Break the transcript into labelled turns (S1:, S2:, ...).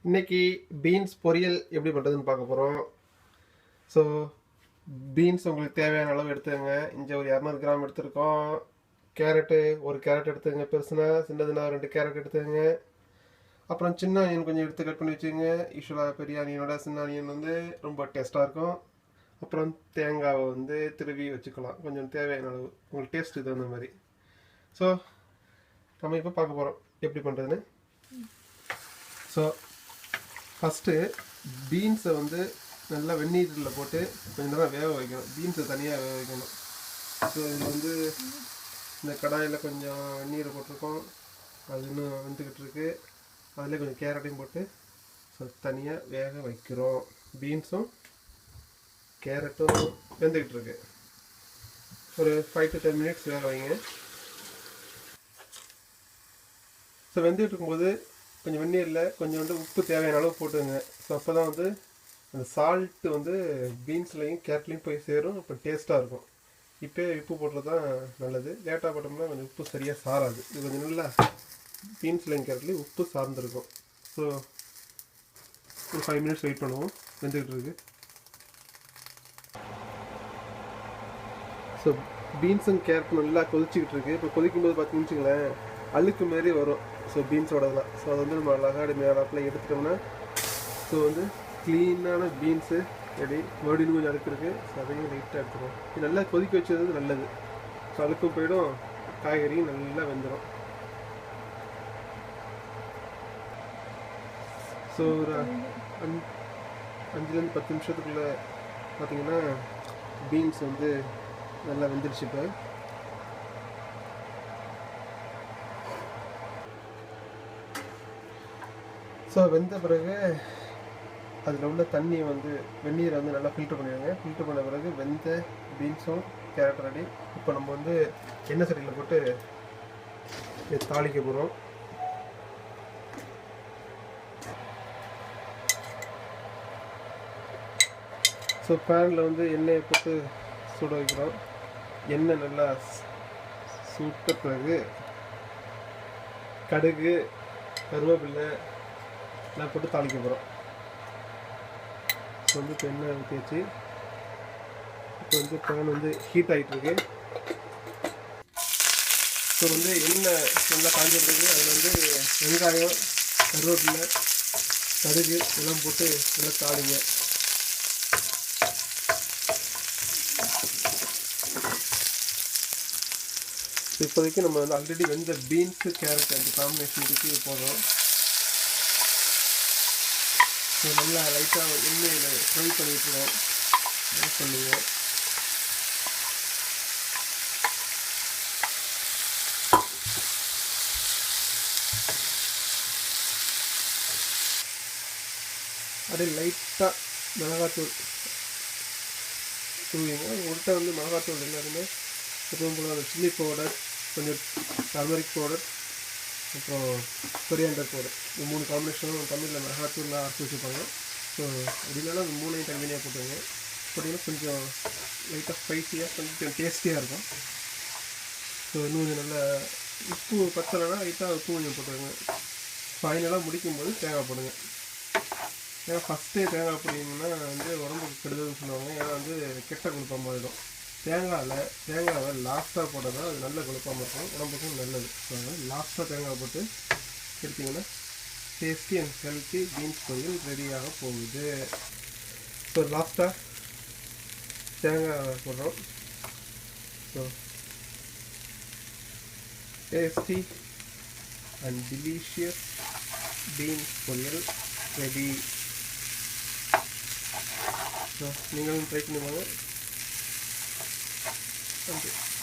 S1: இன்னைக்கு பீன்ஸ் பொரியல் எப்படி பண்ணுறதுன்னு பார்க்க போகிறோம். ஸோ பீன்ஸ் உங்களுக்கு தேவையான அளவு எடுத்துக்கங்க. இங்கே ஒரு 200 கிராம் எடுத்துருக்கோம். கேரட்டு ஒரு கேரட் எடுத்துக்கங்க, பெருசுனா சின்னதுனா 2 கேரட் எடுத்துக்கங்க. அப்புறம் சின்ன ஆனியன் கொஞ்சம் எடுத்து கட் பண்ணி வச்சுக்கோங்க. யூஸ்வலாக பெரிய ஆனியனோட சின்ன ஆனியன் வந்து ரொம்ப டேஸ்ட்டாக இருக்கும். அப்புறம் தேங்காவை வந்து திருவி வச்சுக்கலாம், கொஞ்சம் தேவையான அளவு உங்களுக்கு டேஸ்ட்டு தகுந்த மாதிரி. ஸோ நம்ம இப்போ பார்க்க போகிறோம் எப்படி பண்ணுறதுன்னு. ஸோ ஃபஸ்ட்டு பீன்ஸை வந்து நல்லா வெந்நீரில் போட்டு கொஞ்சம் நேரம் வேக வைக்கணும். பீன்ஸை தனியாக வேக வைக்கணும். ஸோ இதில் வந்து இந்த கடாயில் கொஞ்சம் வெந்நீரை போட்டிருக்கோம், அது இன்னும் வெந்துக்கிட்டு இருக்கு. அதில் கொஞ்சம் கேரட்டையும் போட்டு ஸோ தனியாக வேக வைக்கிறோம். பீன்ஸும் கேரட்டும் வெந்துக்கிட்டு இருக்கு. ஒரு 5 to 10 minutes வேக வைங்க. ஸோ வெந்துக்கிட்டு இருக்கும்போது கொஞ்சம் வெந்நீரில் கொஞ்சம் வந்து உப்பு தேவையான அளவு போட்டுங்க. ஸோ அப்போ தான் வந்து அந்த சால்ட்டு வந்து பீன்ஸ்லையும் கேரட்லையும் போய் சேரும், இப்போ டேஸ்ட்டாக இருக்கும். இப்போ உப்பு போட்டுறது தான் நல்லது. லேட்டாக போட்டோம்னா கொஞ்சம் உப்பு சரியாக சாராது. இது கொஞ்சம் நல்லா பீன்ஸ்லையும் கேரட்லையும் உப்பு சார்ந்துருக்கும். ஸோ ஒரு 5 minutes வெயிட் பண்ணுவோம், வெந்துக்கிட்டு இருக்கு. ஸோ பீன்ஸும் கேரட்டும் நல்லா கொதிச்சிக்கிட்டு இருக்குது. இப்போ கொதிக்கும்போது பார்த்தீங்கன்னு வச்சுங்களேன், அழுக்கு மாரி வரும். ஸோ பீன்ஸோடலாம் ஸோ அது வந்து நம்ம அழகாக மேலாப்பில் எடுத்துட்டோம்னா ஸோ வந்து க்ளீனான பீன்ஸு ரெடி. மறுபடியும் கொஞ்சம் அழுக்கு இருக்குது, ஸோ அதையும் லைட்டாக எடுத்துருவோம். இது நல்லா கொதிக்க வச்சது நல்லது. ஸோ அழுக்கும் போயிடும், காய்கறியும் நல்லா வெந்துடும். ஸோ ஒரு 5 to 10 நிமிஷத்துக்குள்ளே பார்த்தீங்கன்னா பீன்ஸ் வந்து நல்லா வெந்துருச்சு. இப்போ ஸோ வெந்த பிறகு அதில் உள்ள தண்ணியை வந்து வெந்நீரை வந்து நல்லா ஃபில்டர் பண்ணிடுங்க. ஃபில்டர் பண்ண பிறகு வெந்த பீன்ஸும் கேரட் ரெடி. இப்போ நம்ம வந்து எண்ணெய் சட்டியில் போட்டு தாளிக்க போகிறோம். ஸோ பேனில் வந்து எண்ணெயை போட்டு சுட வைக்கிறோம். எண்ணெய் நல்லா சுட்ட பிறகு கடுகு, கருவேப்பிலை எல்லாம் போட்டு தாளிக்க போகிறோம். ஸோ வந்து இப்போ எண்ணெய் ஊற்றியாச்சு. இப்போ வந்து பேன் வந்து ஹீட் ஆகிட்டுருக்கு. ஸோ வந்து எண்ணெய் நல்லா காஞ்ச பிறகு அதில் வந்து வெங்காயம், கருவேப்பிலை, கடுகு எல்லாம் போட்டு நல்லா தாளிங்க. இப்போதைக்கு நம்ம வந்து ஆல்ரெடி வெந்த பீன்ஸு கேரட் அந்த காம்பினேஷனுக்கு போடுறோம். ஸோ நல்லா லைட்டாக எண்ணெயில் ஃப்ரை பண்ணிட்டுருக்கோம் சொல்லுங்க. அப்படியே லைட்டாக மிளகாத்தூள் தூவிங்க. உங்கள்கிட்ட வந்து மிளகாத்தூள் எல்லாருமே எப்பவும் போல அந்த சில்லி பவுடர், கொஞ்சம் டர்மரிக் பவுடர், அப்புறம் கொரியாண்டர் பவுடர், இந்த 3 காம்பினேஷனும் தமிழில் மிளகாத்தூள்லாம் அரைச்சி வச்சுருப்பாங்க. ஸோ அப்படின்னாலும் அந்த 3ஐயும் தனித்தனியாக போட்டுருங்க. போட்டிங்கன்னா கொஞ்சம் லைட்டாக ஸ்பைஸியாக கொஞ்சம் டேஸ்டியாக இருக்கும். ஸோ இன்னும் கொஞ்சம் நல்லா உப்பு பத்தலைன்னா லைட்டாக உப்பு கொஞ்சம் போட்டுருங்க. ஃபைனலாக முடிக்கும்போது தேங்காய் போடுங்க. ஏன்னா ஃபஸ்ட்டே தேங்காய் போட்டிங்கன்னா வந்து உடம்புக்கு கெடுதல்னு சொல்லுவாங்க. ஏன்னா வந்து கெட்ட கொழுப்பாக மாறிடும். தேங்காவை லாஸ்ட்டாக போட்டால் தான் அது நல்ல கொழுப்பாக இருக்கும், உடம்புக்கும் நல்லது. ஸோ அதனால் லாஸ்ட்டாக தேங்காய் போட்டு எடுத்திங்கன்னா டேஸ்டி அண்ட் ஹெல்த்தி பீன்ஸ் பொரியல் ரெடியாக போகுது. ஸோ லாஸ்ட்டாக தேங்காய் போடுறோம். So tasty and delicious beans பொரியல் ரெடி. ஸோ நீங்களும் ட்ரை பண்ணுவாங்க. Thank you.